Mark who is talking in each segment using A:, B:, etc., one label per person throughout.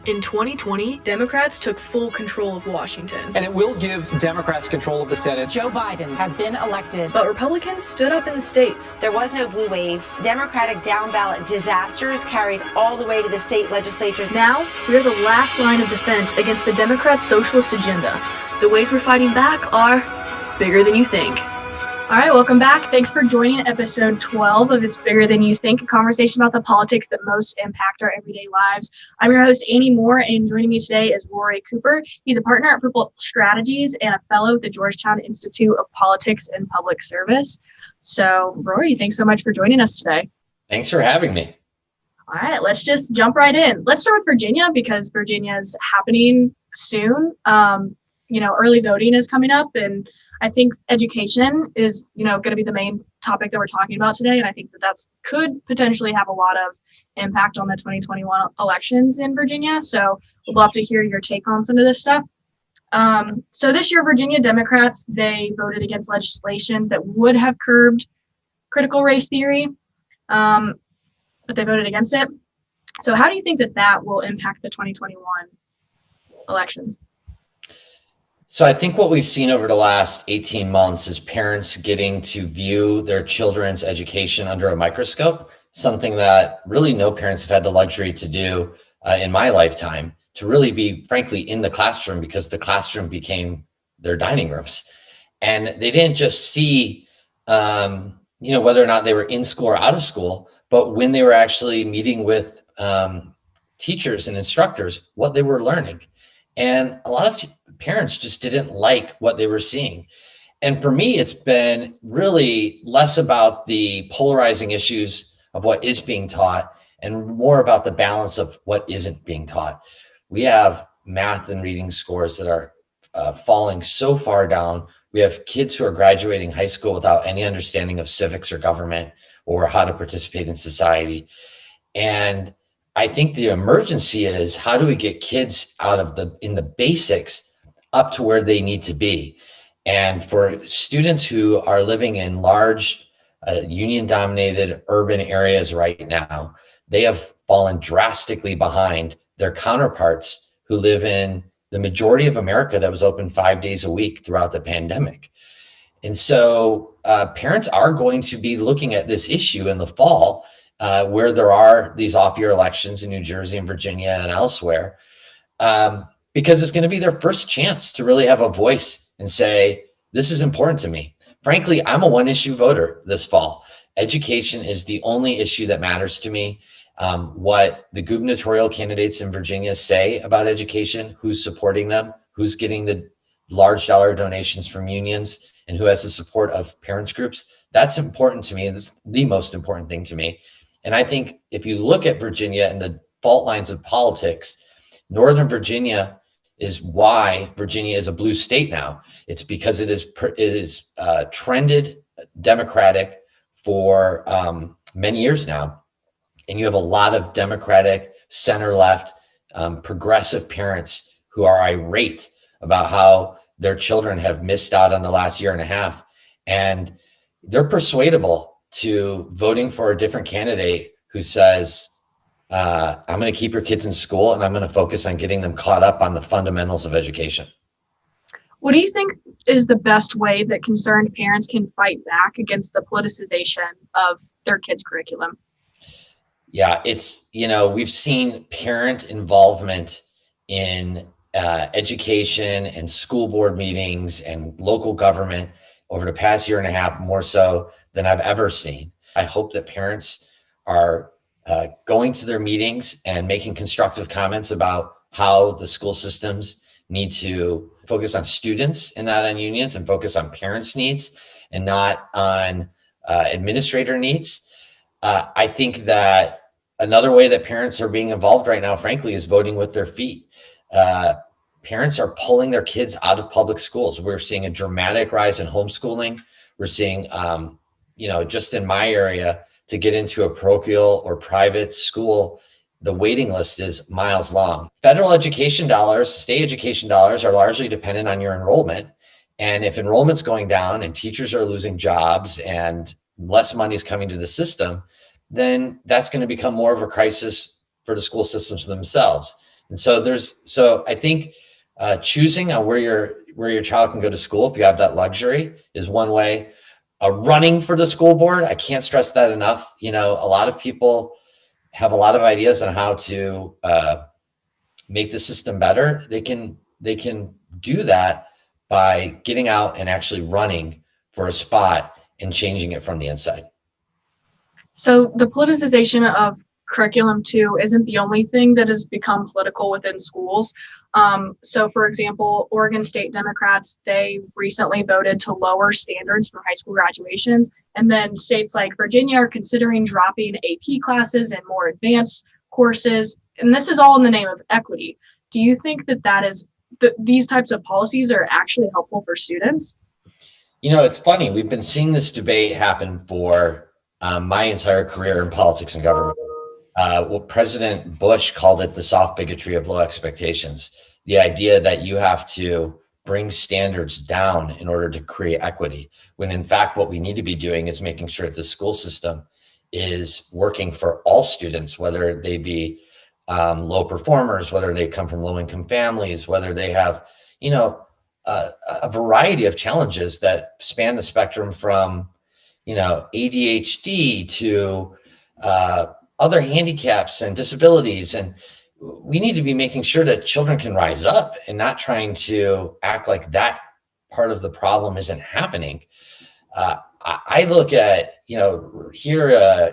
A: In 2020, Democrats took full control of Washington.
B: And it will give Democrats control of the Senate.
C: Joe Biden has been elected.
A: But Republicans stood up in the states.
D: There was no blue wave. Democratic down-ballot disasters carried all the way to the state legislatures.
A: Now, we're the last line of defense against the Democrats' socialist agenda. The ways we're fighting back are bigger than you think.
E: All right, welcome back. Thanks for joining episode 12 of It's Bigger Than You Think, a conversation about the politics that most impact our everyday lives. I'm your host, Annie Moore, and joining me today is Rory Cooper. He's a partner at Purple Strategies and a fellow at the Georgetown Institute of Politics and Public Service. So, Rory, thanks so much for joining us today.
F: Thanks for having me.
E: All right, let's just jump right in. Let's start with Virginia because Virginia is happening soon. Early voting is coming up, and I think education is, going to be the main topic that we're talking about today. And I think that could potentially have a lot of impact on the 2021 elections in Virginia. So we'd love to hear your take on some of this stuff. So this year, Virginia Democrats, they voted against legislation that would have curbed critical race theory, but they voted against it. So how do you think that will impact the 2021 elections?
F: So I think what we've seen over the last 18 months is parents getting to view their children's education under a microscope, something that really no parents have had the luxury to do in my lifetime, to really be, frankly, in the classroom, because the classroom became their dining rooms. And they didn't just see, whether or not they were in school or out of school, but when they were actually meeting with teachers and instructors, what they were learning. And a lot of parents just didn't like what they were seeing. And for me, it's been really less about the polarizing issues of what is being taught and more about the balance of what isn't being taught. We have math and reading scores that are falling so far down. We have kids who are graduating high school without any understanding of civics or government or how to participate in society. And I think the emergency is, how do we get kids in the basics up to where they need to be? And for students who are living in large union-dominated urban areas right now, they have fallen drastically behind their counterparts who live in the majority of America that was open 5 days a week throughout the pandemic. And so parents are going to be looking at this issue in the fall, where there are these off-year elections in New Jersey and Virginia and elsewhere, because it's going to be their first chance to really have a voice and say, this is important to me. Frankly, I'm a one-issue voter this fall. Education is the only issue that matters to me. What the gubernatorial candidates in Virginia say about education, who's supporting them, who's getting the large dollar donations from unions, and who has the support of parents groups, that's important to me. That's the most important thing to me. And I think if you look at Virginia and the fault lines of politics, Northern Virginia is why Virginia is a blue state now. It's because it is trended Democratic for many years now. And you have a lot of Democratic, center-left, progressive parents who are irate about how their children have missed out on the last year and a half. And they're persuadable to voting for a different candidate who says, I'm going to keep your kids in school and I'm going to focus on getting them caught up on the fundamentals of education.
E: What do you think is the best way that concerned parents can fight back against the politicization of their kids' curriculum?
F: Yeah, we've seen parent involvement in education and school board meetings and local government over the past year and a half, more so than I've ever seen. I hope that parents are going to their meetings and making constructive comments about how the school systems need to focus on students and not on unions, and focus on parents' needs and not on administrator needs. I think that another way that parents are being involved right now, frankly, is voting with their feet. Parents are pulling their kids out of public schools. We're seeing a dramatic rise in homeschooling. We're seeing, just in my area, to get into a parochial or private school, the waiting list is miles long. Federal education dollars, state education dollars are largely dependent on your enrollment. And if enrollment's going down and teachers are losing jobs and less money is coming to the system, then that's going to become more of a crisis for the school systems themselves. And so I think choosing on where your child can go to school, if you have that luxury, is one way. Running for the school board, I can't stress that enough. A lot of people have a lot of ideas on how to make the system better. They can do that by getting out and actually running for a spot and changing it from the inside.
E: So the politicization of curriculum too isn't the only thing that has become political within schools. So for example, Oregon State Democrats, they recently voted to lower standards for high school graduations. And then states like Virginia are considering dropping AP classes and more advanced courses. And this is all in the name of equity. Do you think these types of policies are actually helpful for students?
F: It's funny. We've been seeing this debate happen for my entire career in politics and government. President Bush called it the soft bigotry of low expectations. The idea that you have to bring standards down in order to create equity, when in fact, what we need to be doing is making sure that the school system is working for all students, whether they be low performers, whether they come from low income families, whether they have, a variety of challenges that span the spectrum from, ADHD to other handicaps and disabilities. And we need to be making sure that children can rise up and not trying to act like that part of the problem isn't happening. I look at, here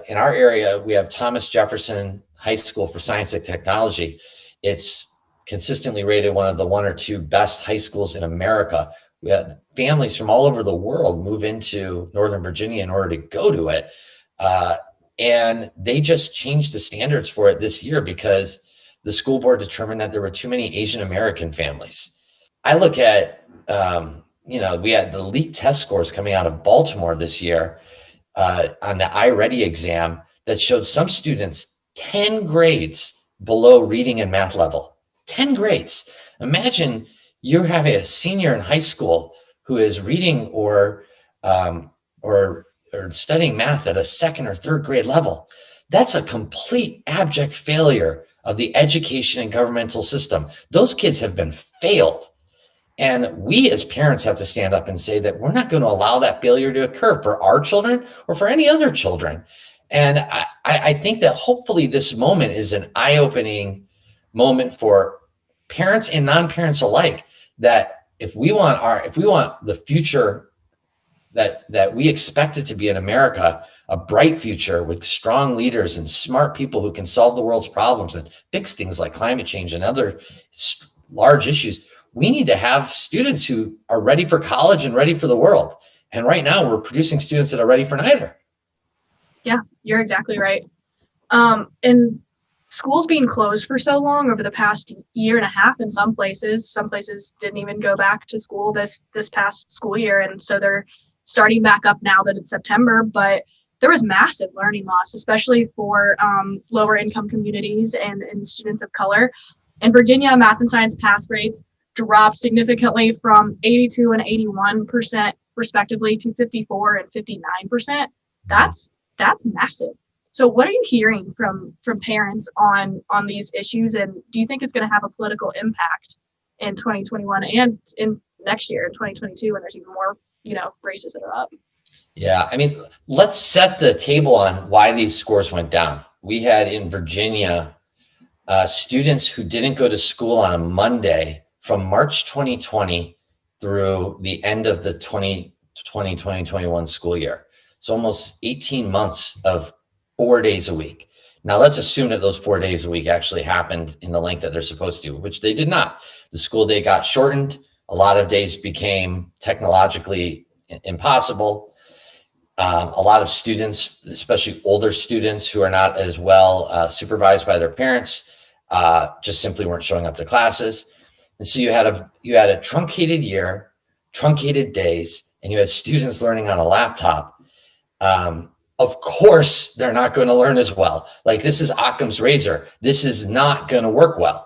F: in our area, we have Thomas Jefferson High School for Science and Technology. It's consistently rated one of the 1 or 2 best high schools in America. We had families from all over the world move into Northern Virginia in order to go to it. And they just changed the standards for it this year because the school board determined that there were too many Asian American families. I look at, we had the elite test scores coming out of Baltimore this year on the iReady exam that showed some students 10 grades below reading and math level. 10 grades. Imagine you're having a senior in high school who is reading or studying math at a 2nd or 3rd grade level. That's a complete abject failure of the education and governmental system. Those kids have been failed. And we as parents have to stand up and say that we're not going to allow that failure to occur for our children or for any other children. And I think that hopefully this moment is an eye-opening moment for parents and non-parents alike, that if we want the future that we expect it to be in America, a bright future with strong leaders and smart people who can solve the world's problems and fix things like climate change and other large issues, we need to have students who are ready for college and ready for the world. And right now we're producing students that are ready for neither.
E: Yeah, you're exactly right. And schools being closed for so long over the past year and a half in some places didn't even go back to school this past school year. And so they're starting back up now that it's September, but there was massive learning loss, especially for lower income communities and students of color. In Virginia, math and science pass rates dropped significantly from 82 and 81% respectively to 54 and 59%. That's massive. So what are you hearing from parents on these issues? And do you think it's going to have a political impact in 2021 and in next year in 2022 when there's even more, races that are up?
F: Yeah, I mean, let's set the table on why these scores went down. We had in Virginia students who didn't go to school on a Monday from March 2020 through the end of the 2020-2021 school year. So almost 18 months of 4 days a week. Now let's assume that those 4 days a week actually happened in the length that they're supposed to, which they did not. The school day got shortened. A lot of days became technologically impossible. A lot of students, especially older students who are not as well supervised by their parents, just simply weren't showing up to classes. And so you had a truncated year, truncated days, and you had students learning on a laptop. Of course, they're not going to learn as well. Like, this is Occam's razor. This is not going to work well.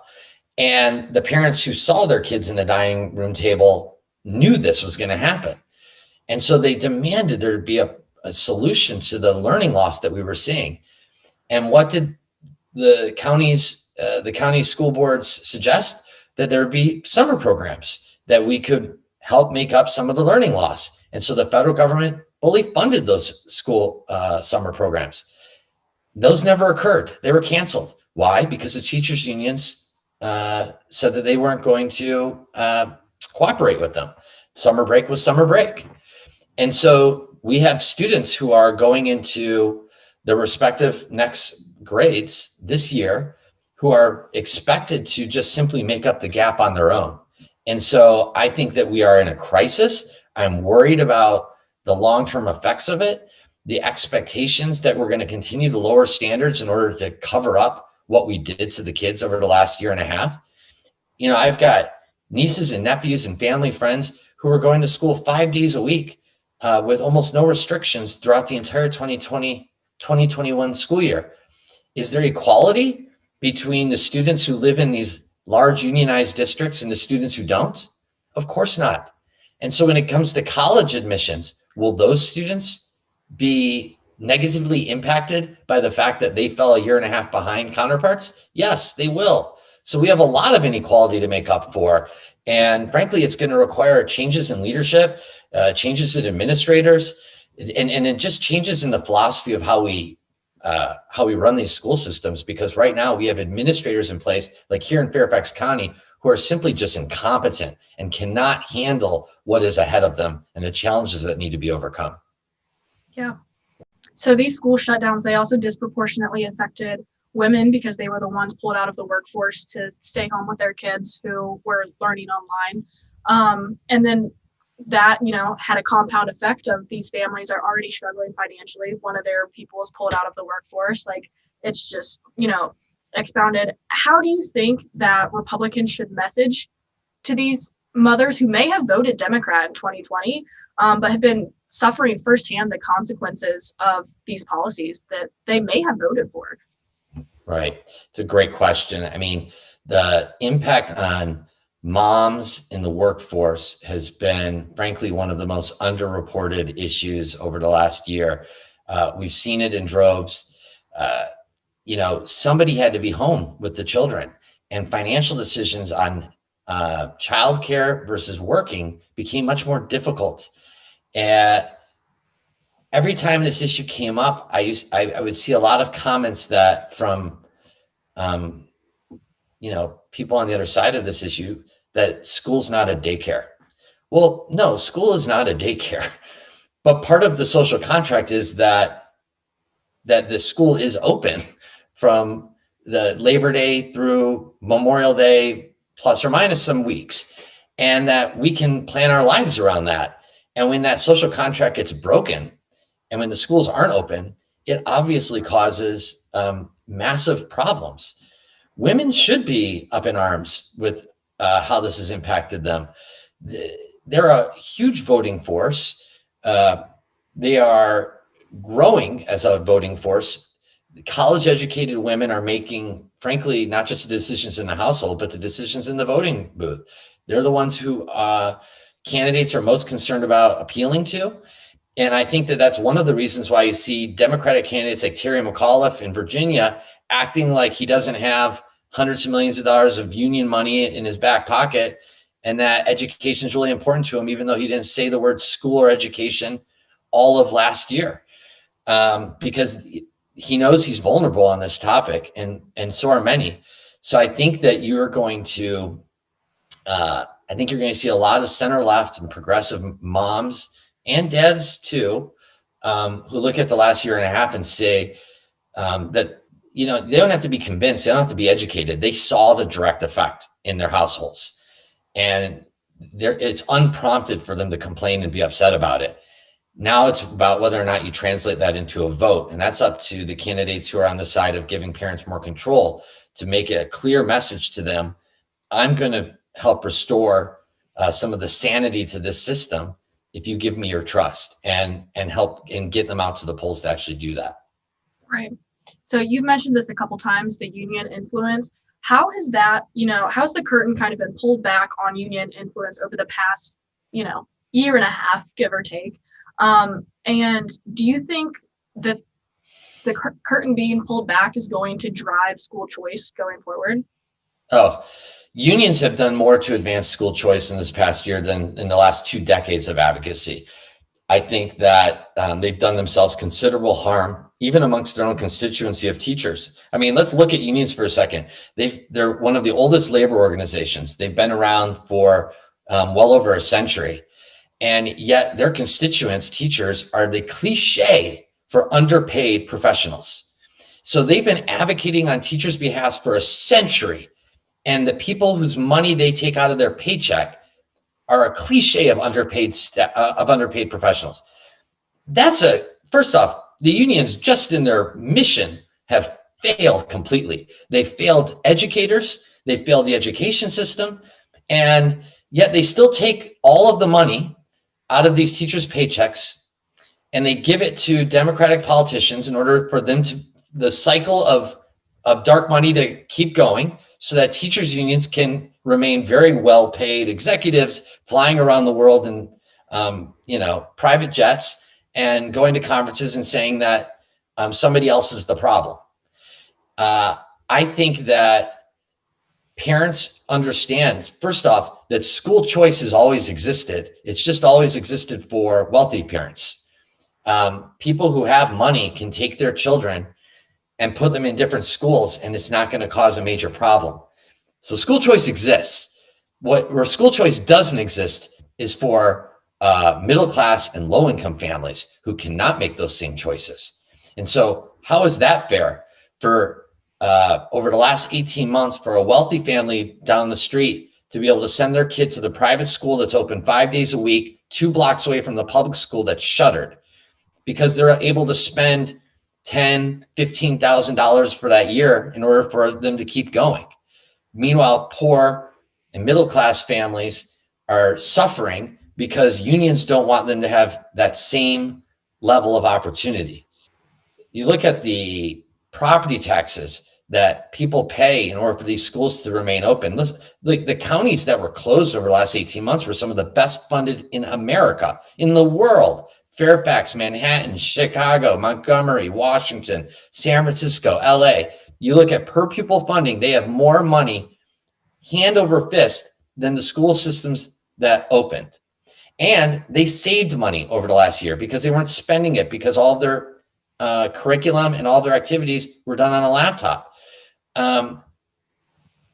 F: And the parents who saw their kids in the dining room table knew this was going to happen. And so they demanded there be a solution to the learning loss that we were seeing. And what did the counties the county school boards suggest that there be summer programs that we could help make up some of the learning loss. And so the federal government fully funded those school summer programs. Those never occurred. They were canceled. Why? Because the teachers unions said that they weren't going to cooperate with them. Summer break was summer break. And so we have students who are going into the respective next grades this year who are expected to just simply make up the gap on their own. And so I think that we are in a crisis. I'm worried about the long-term effects of it, the expectations that we're going to continue to lower standards in order to cover up what we did to the kids over the last year and a half. You know, I've got nieces and nephews and family friends who are going to school 5 days a week with almost no restrictions throughout the entire 2020-2021 school year. Is there equality between the students who live in these large unionized districts and the students who don't? Of course not. And so when it comes to college admissions, will those students be negatively impacted by the fact that they fell a year and a half behind counterparts? Yes, they will. So we have a lot of inequality to make up for. And frankly, it's going to require changes in leadership, changes in administrators, and it just changes in the philosophy of how we run these school systems. Because right now we have administrators in place, like here in Fairfax County, who are simply just incompetent and cannot handle what is ahead of them and the challenges that need to be overcome.
E: Yeah. So these school shutdowns, they also disproportionately affected women because they were the ones pulled out of the workforce to stay home with their kids who were learning online. And then that, you know, had a compound effect of these families are already struggling financially. One of their people is pulled out of the workforce. Like, it's just, you know, expounded. How do you think that Republicans should message to these mothers who may have voted Democrat in 2020, but have been suffering firsthand the consequences of these policies that they may have voted for?
F: Right. It's a great question. I mean, the impact on moms in the workforce has been, frankly, one of the most underreported issues over the last year. We've seen it in droves. You know, somebody had to be home with the children, and financial decisions on childcare versus working became much more difficult. Every time this issue came up, I would see a lot of comments that from, you know, people on the other side of this issue, that school's not a daycare. Well, no, school is not a daycare, but part of the social contract is that the school is open from the Labor Day through Memorial Day, plus or minus some weeks, and that we can plan our lives around that. And when that social contract gets broken, and when the schools aren't open, it obviously causes massive problems. Women should be up in arms with how this has impacted them. They're a huge voting force. They are growing as a voting force. College educated women are making, frankly, not just the decisions in the household, but the decisions in the voting booth. They're the ones who candidates are most concerned about appealing to. And I think that that's one of the reasons why you see Democratic candidates like Terry McAuliffe in Virginia acting like he doesn't have hundreds of millions of dollars of union money in his back pocket, and that education is really important to him, even though he didn't say the word school or education all of last year, because he knows he's vulnerable on this topic, and so are many. So I think that you're going to see a lot of center left and progressive moms and dads too, who look at the last year and a half and say that, you know, they don't have to be convinced, they don't have to be educated. They saw the direct effect in their households, and it's unprompted for them to complain and be upset about it. Now it's about whether or not you translate that into a vote. And that's up to the candidates who are on the side of giving parents more control to make a clear message to them. I'm going to help restore some of the sanity to this system if you give me your trust, and help and get them out to the polls to actually do that.
E: Right. So you've mentioned this a couple times, the union influence. How has that, you know, how's the curtain kind of been pulled back on union influence over the past, you know, year and a half, give or take? And do you think that the curtain being pulled back is going to drive school choice going forward?
F: Oh, unions have done more to advance school choice in this past year than in the last 2 decades of advocacy. I think that they've done themselves considerable harm, even amongst their own constituency of teachers. I mean, let's look at unions for a second. They're one of the oldest labor organizations. They've been around for well over a century. And yet their constituents, teachers, are the cliche for underpaid professionals. So they've been advocating on teachers' behalf for a century. And the people whose money they take out of their paycheck are a cliche of underpaid professionals. First off, the unions just in their mission have failed completely. They failed educators, they failed the education system, and yet they still take all of the money out of these teachers' paychecks and they give it to Democratic politicians in order for them to, the cycle of dark money to keep going, so that teachers unions can remain very well paid executives flying around the world in private jets and going to conferences and saying that somebody else is the problem. I think that parents understand, first off, that school choice has always existed. It's just always existed for wealthy parents. People who have money can take their children and put them in different schools, and it's not going to cause a major problem. So school choice exists. Where school choice doesn't exist is for middle class and low income families who cannot make those same choices. And so how is that fair? For over the last 18 months, for a wealthy family down the street to be able to send their kid to the private school that's open 5 days a week, 2 blocks away from the public school that's shuttered, because they're able to spend $10,000, $15,000 for that year in order for them to keep going. Meanwhile, poor and middle-class families are suffering because unions don't want them to have that same level of opportunity. You look at the property taxes that people pay in order for these schools to remain open. The counties that were closed over the last 18 months were some of the best funded in America, in the world. Fairfax, Manhattan, Chicago, Montgomery, Washington, San Francisco, LA. You look at per pupil funding, they have more money hand over fist than the school systems that opened. And they saved money over the last year because they weren't spending it, because all of their curriculum and all their activities were done on a laptop.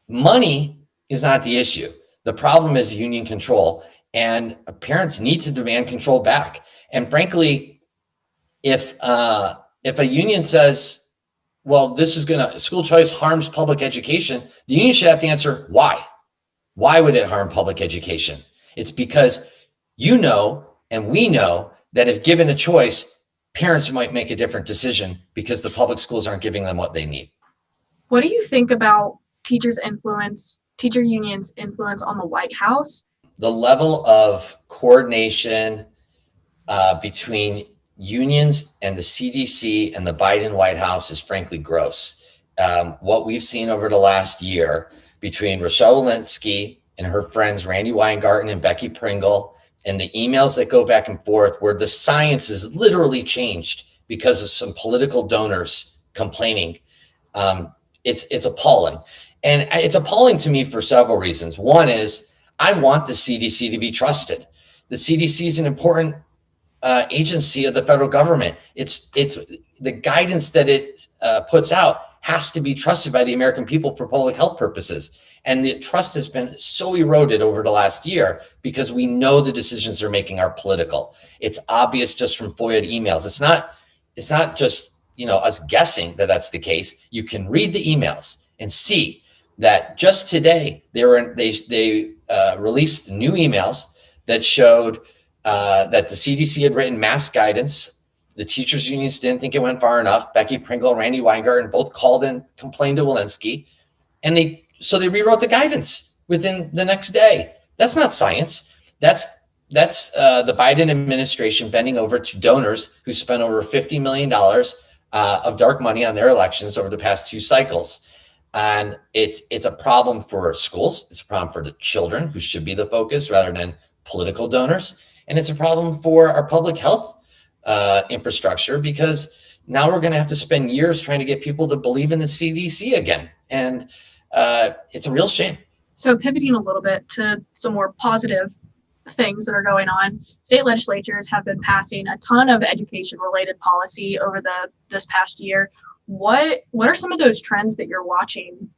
F: Money is not the issue. The problem is union control, and parents need to demand control back. And frankly, if a union says, well, school choice harms public education, the union should have to answer why. Why would it harm public education? It's because and we know that if given a choice, parents might make a different decision because the public schools aren't giving them what they need.
E: What do you think about teacher unions' influence on the White House? The
F: level of coordination between unions and the CDC and the Biden White House is frankly gross. What we've seen over the last year between Rochelle Walensky and her friends Randy Weingarten and Becky Pringle, and the emails that go back and forth where the science is literally changed because of some political donors complaining, it's appalling. And it's appalling to me for several reasons. One is I want the CDC to be trusted. The CDC is an important agency of the federal government. It's the guidance that it puts out has to be trusted by the American people for public health purposes. And the trust has been so eroded over the last year because we know the decisions they're making are political. It's obvious just from FOIA emails. It's not just us guessing that that's the case. You can read the emails and see that just today they released new emails that showed that the CDC had written mask guidance. The teachers unions didn't think it went far enough. Becky Pringle and Randy Weingarten both called and complained to Walensky, and they rewrote the guidance within the next day. That's not science. That's the Biden administration bending over to donors who spent over $50 million of dark money on their elections over the past 2 cycles. And it's a problem for schools. It's a problem for the children, who should be the focus rather than political donors. And it's a problem for our public health infrastructure because now we're going to have to spend years trying to get people to believe in the CDC again. And it's a real shame.
E: So pivoting a little bit to some more positive things that are going on, state legislatures have been passing a ton of education-related policy over this past year. What are some of those trends that you're watching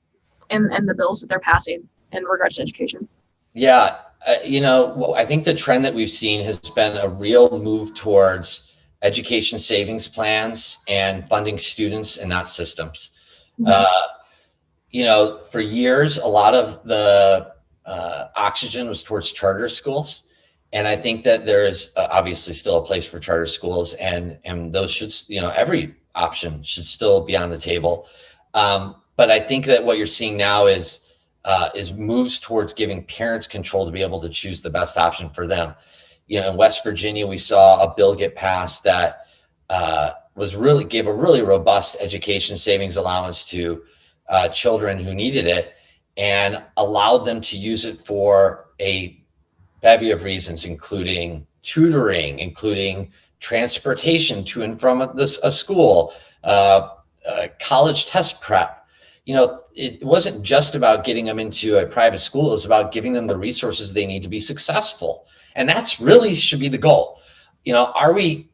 E: in the bills that they're passing in regards to education?
F: Yeah, I think the trend that we've seen has been a real move towards education savings plans and funding students and not systems. For years, a lot of the oxygen was towards charter schools. And I think that there is obviously still a place for charter schools, and those should, every option should still be on the table. But I think that what you're seeing now is moves towards giving parents control to be able to choose the best option for them. In West Virginia, we saw a bill get passed that gave a really robust education savings allowance to children who needed it, and allowed them to use it for a bevy of reasons, including tutoring, including transportation to and from a school, college test prep. It wasn't just about getting them into a private school. It was about giving them the resources they need to be successful. And that's really should be the goal. Are we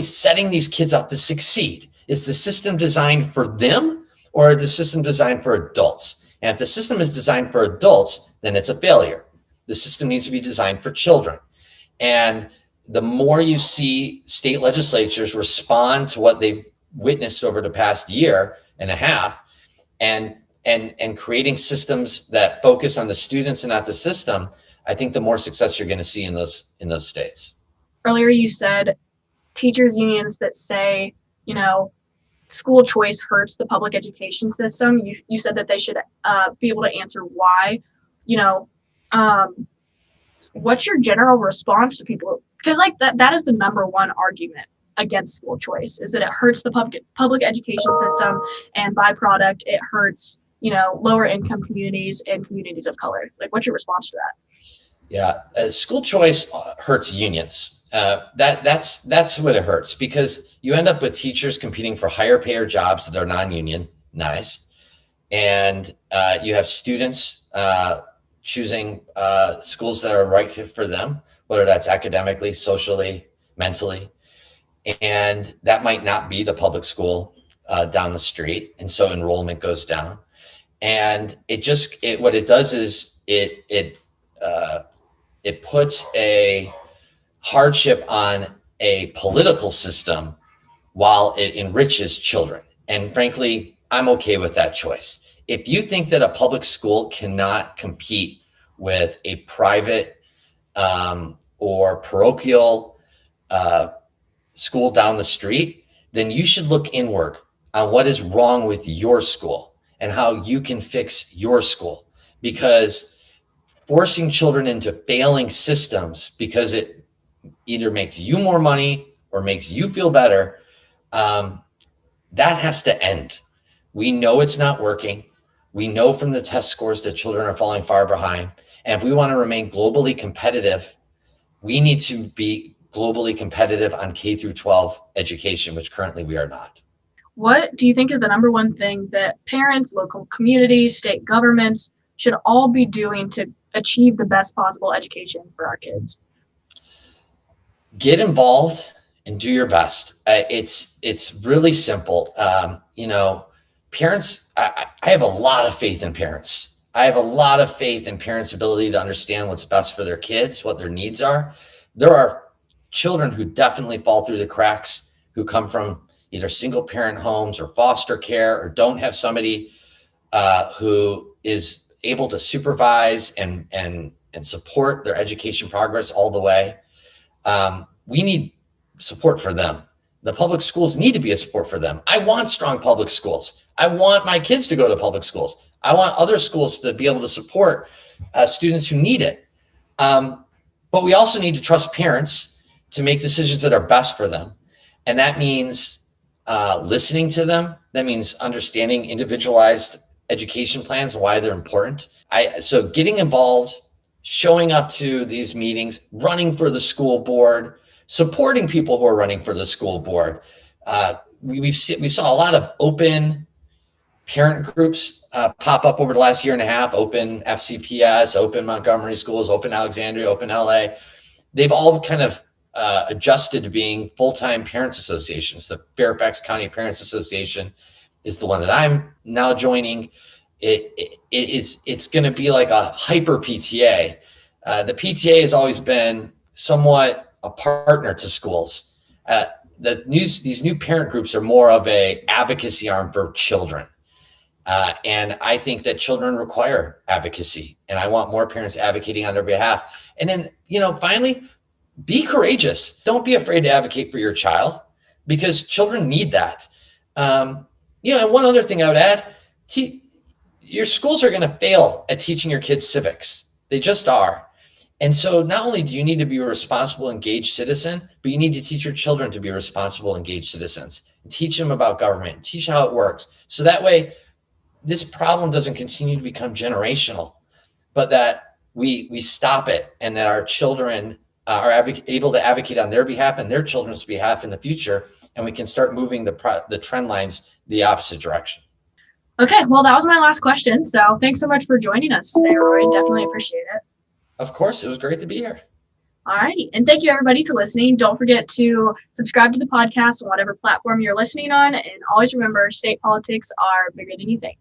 F: setting these kids up to succeed? Is the system designed for them, or is the system designed for adults? And if the system is designed for adults, then it's a failure. The system needs to be designed for children. And the more you see state legislatures respond to what they've witnessed over the past year and a half, and creating systems that focus on the students and not the system, I think the more success you're going to see in those states.
E: Earlier, you said teachers unions that say, school choice hurts the public education system. You said that they should be able to answer why. What's your general response to people? Because that is the number one argument against school choice, is that it hurts the public education system, and byproduct, it hurts, lower income communities and communities of color. What's your response to that?
F: Yeah, school choice hurts unions. That's what it hurts, because you end up with teachers competing for higher payer jobs that are non-unionized, and you have students choosing schools that are right fit for them, whether that's academically, socially, mentally, and that might not be the public school down the street, and so enrollment goes down. And what it does is it puts a hardship on a political system while it enriches children. And frankly, I'm okay with that choice. If you think that a public school cannot compete with a private or parochial school down the street, then you should look inward on what is wrong with your school and how you can fix your school. Because forcing children into failing systems because it either makes you more money or makes you feel better, that has to end. We know it's not working. We know from the test scores that children are falling far behind. And if we want to remain globally competitive, we need to be globally competitive on K through 12 education, which currently we are not.
E: What do you think is the number one thing that parents, local communities, state governments should all be doing to achieve the best possible education for our kids?
F: Get involved and do your best. It's really simple. Parents, I have a lot of faith in parents. I have a lot of faith in parents' ability to understand what's best for their kids, what their needs are. There are children who definitely fall through the cracks, who come from either single parent homes or foster care, or don't have somebody who is able to supervise and support their education progress all the way. We need support for them. The public schools need to be a support for them. I want strong public schools. I want my kids to go to public schools. I want other schools to be able to support students who need it. But we also need to trust parents to make decisions that are best for them. And that means listening to them. That means understanding individualized education plans, why they're important. So getting involved, showing up to these meetings, running for the school board, supporting people who are running for the school board, we saw a lot of open parent groups pop up over the last year and a half. Open FCPS, Open Montgomery Schools, Open Alexandria, Open LA. They've all kind of adjusted to being full-time parents associations. The Fairfax County Parents Association is the one that I'm now joining. It's going to be like a hyper PTA. The PTA has always been somewhat a partner to schools. These new parent groups are more of a advocacy arm for children. And I think that children require advocacy, and I want more parents advocating on their behalf. And then, finally, be courageous. Don't be afraid to advocate for your child, because children need that. And one other thing I would add, your schools are going to fail at teaching your kids civics. They just are. And so not only do you need to be a responsible, engaged citizen, but you need to teach your children to be responsible, engaged citizens. Teach them about government, teach how it works. So that way, this problem doesn't continue to become generational, but that we stop it, and that our children are able to advocate on their behalf and their children's behalf in the future, and we can start moving the trend lines the opposite direction.
E: Okay, well, that was my last question. So thanks so much for joining us today, Rory. Definitely appreciate it.
F: Of course, it was great to be here.
E: All righty. And thank you, everybody, to listening. Don't forget to subscribe to the podcast on whatever platform you're listening on. And always remember, state politics are bigger than you think.